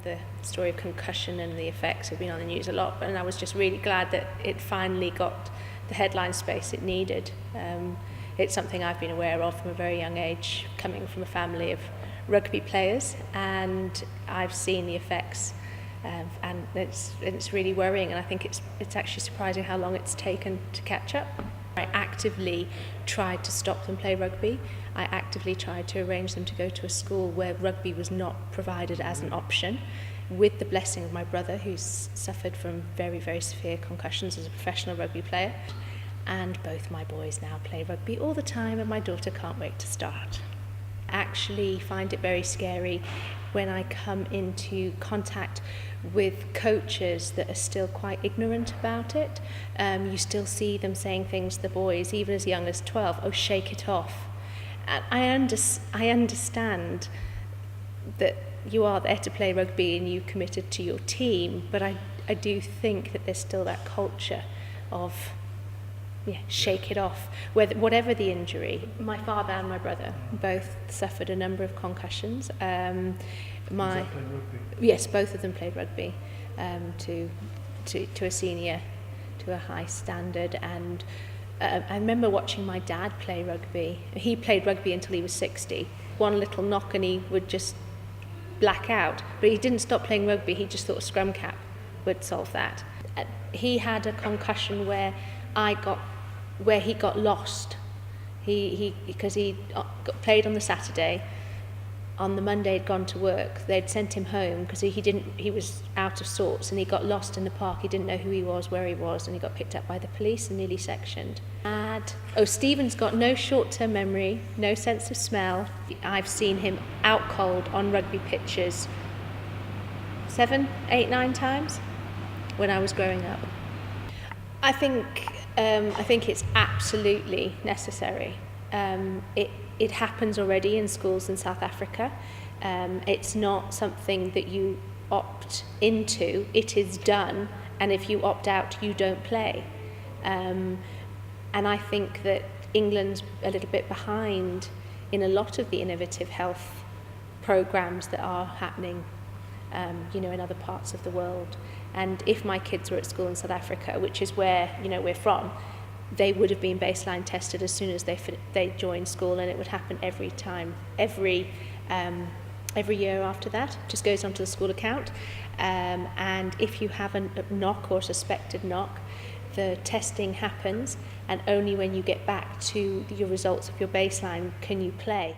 The story of concussion and the effects have been on the news a lot, and I was just really glad that it finally got the headline space it needed. It's something I've been aware of from a very young age, coming from a family of rugby players, and I've seen the effects, and it's really worrying, and I think it's actually surprising how long it's taken to catch up. I actively tried to stop them play rugby. I actively tried to arrange them to go to a school where rugby was not provided as an option, with the blessing of my brother, who's suffered from very, very severe concussions as a professional rugby player. And both my boys now play rugby all the time, and my daughter can't wait to start. I actually find it very scary when I come into contact with coaches that are still quite ignorant about it. You still see them saying things to the boys, even as young as 12, oh, shake it off. And I understand that you are there to play rugby and you committed to your team, but I do think that there's still that culture of shake it off, whatever the injury. My father and my brother both suffered a number of concussions. Yes, both of them played rugby to a senior, to a high standard, and I remember watching my dad play rugby. He played rugby until he was 60. One little knock and he would just black out, but he didn't stop playing rugby. He just thought a scrum cap would solve that. He had a concussion where he got lost. Because he played on the Saturday. On the Monday he'd gone to work. They'd sent him home because he was out of sorts, and he got lost in the park. He didn't know who he was, where he was, and he got picked up by the police and nearly sectioned. Stephen's got no short-term memory, no sense of smell. I've seen him out cold on rugby pitches 7, 8, 9 times when I was growing up. I think it's absolutely necessary. It happens already in schools in South Africa. It's not something that you opt into. It is done, and if you opt out, you don't play. And I think that England's a little bit behind in a lot of the innovative health programs that are happening in other parts of the world. And if my kids were at school in South Africa, which is where we're from, they would have been baseline tested as soon as they joined school, and it would happen every year after that. It just goes onto the school account, and if you have a knock or a suspected knock, the testing happens, and only when you get back to your results of your baseline can you play.